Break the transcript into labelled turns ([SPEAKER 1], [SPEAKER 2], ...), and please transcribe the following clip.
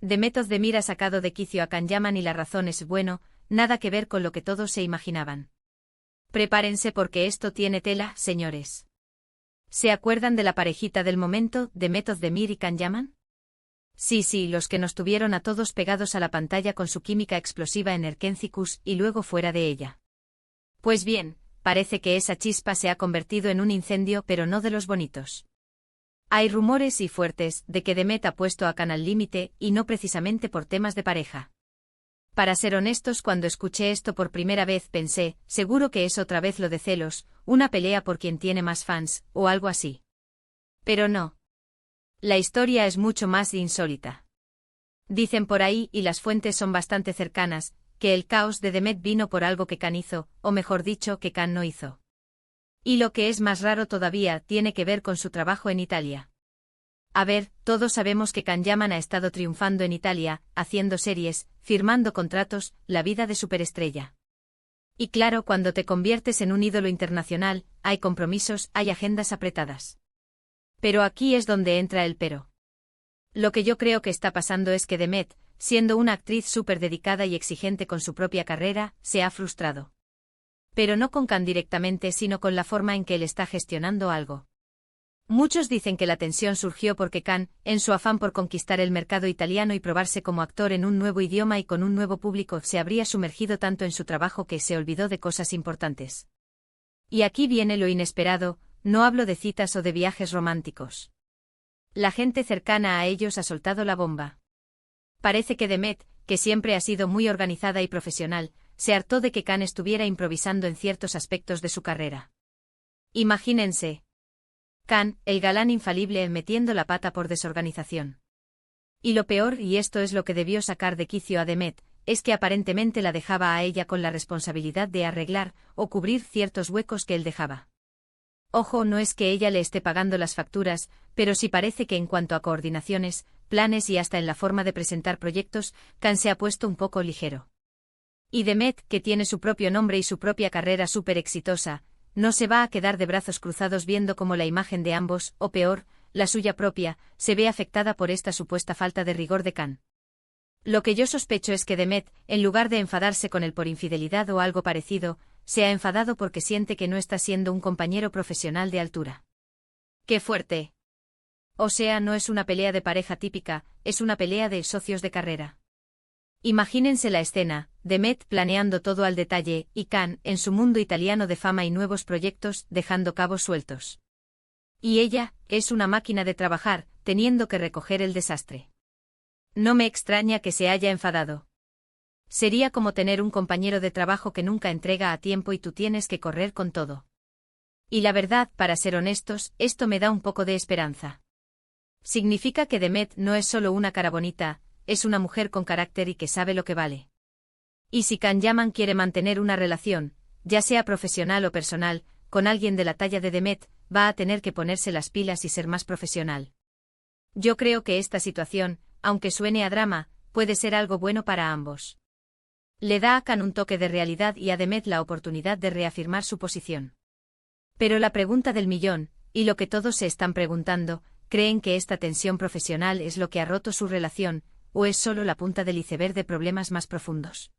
[SPEAKER 1] Demet Özdemir ha sacado de quicio a Can Yaman y la razón es bueno, nada que ver con lo que todos se imaginaban. Prepárense porque esto tiene tela, señores. ¿Se acuerdan de la parejita del momento, Demet Özdemir y Can Yaman? Sí, los que nos tuvieron a todos pegados a la pantalla con su química explosiva en Erkencikus y luego fuera de ella. Pues bien, parece que esa chispa se ha convertido en un incendio, pero no de los bonitos. Hay rumores y fuertes de que Demet ha puesto a Can al límite, y no precisamente por temas de pareja. Para ser honestos, cuando escuché esto por primera vez pensé, seguro que es otra vez lo de celos, una pelea por quien tiene más fans, o algo así. Pero no. La historia es mucho más insólita. Dicen por ahí, y las fuentes son bastante cercanas, que el caos de Demet vino por algo que Can hizo, o mejor dicho, que Can no hizo. Y lo que es más raro todavía, tiene que ver con su trabajo en Italia. A ver, todos sabemos que Can Yaman ha estado triunfando en Italia, haciendo series, firmando contratos, la vida de superestrella. Y claro, cuando te conviertes en un ídolo internacional, hay compromisos, hay agendas apretadas. Pero aquí es donde entra el pero. Lo que yo creo que está pasando es que Demet, siendo una actriz súper dedicada y exigente con su propia carrera, se ha frustrado. Pero no con Can directamente, sino con la forma en que él está gestionando algo. Muchos dicen que la tensión surgió porque Can, en su afán por conquistar el mercado italiano y probarse como actor en un nuevo idioma y con un nuevo público, se habría sumergido tanto en su trabajo que se olvidó de cosas importantes. Y aquí viene lo inesperado, no hablo de citas o de viajes románticos. La gente cercana a ellos ha soltado la bomba. Parece que Demet, que siempre ha sido muy organizada y profesional, se hartó de que Can estuviera improvisando en ciertos aspectos de su carrera. Imagínense. Can, el galán infalible, metiendo la pata por desorganización. Y lo peor, y esto es lo que debió sacar de quicio a Demet, es que aparentemente la dejaba a ella con la responsabilidad de arreglar o cubrir ciertos huecos que él dejaba. Ojo, no es que ella le esté pagando las facturas, pero sí parece que en cuanto a coordinaciones, planes y hasta en la forma de presentar proyectos, Can se ha puesto un poco ligero. Y Demet, que tiene su propio nombre y su propia carrera súper exitosa, no se va a quedar de brazos cruzados viendo cómo la imagen de ambos, o peor, la suya propia, se ve afectada por esta supuesta falta de rigor de Can. Lo que yo sospecho es que Demet, en lugar de enfadarse con él por infidelidad o algo parecido, se ha enfadado porque siente que no está siendo un compañero profesional de altura. ¡Qué fuerte! O sea, no es una pelea de pareja típica, es una pelea de socios de carrera. Imagínense la escena, Demet planeando todo al detalle, y Can, en su mundo italiano de fama y nuevos proyectos, dejando cabos sueltos. Y ella, es una máquina de trabajar, teniendo que recoger el desastre. No me extraña que se haya enfadado. Sería como tener un compañero de trabajo que nunca entrega a tiempo y tú tienes que correr con todo. Y la verdad, para ser honestos, esto me da un poco de esperanza. Significa que Demet no es solo una cara bonita, es una mujer con carácter y que sabe lo que vale. Y si Can Yaman quiere mantener una relación, ya sea profesional o personal, con alguien de la talla de Demet, va a tener que ponerse las pilas y ser más profesional. Yo creo que esta situación, aunque suene a drama, puede ser algo bueno para ambos. Le da a Can un toque de realidad y a Demet la oportunidad de reafirmar su posición. Pero la pregunta del millón, y lo que todos se están preguntando, ¿creen que esta tensión profesional es lo que ha roto su relación, o es solo la punta del iceberg de problemas más profundos?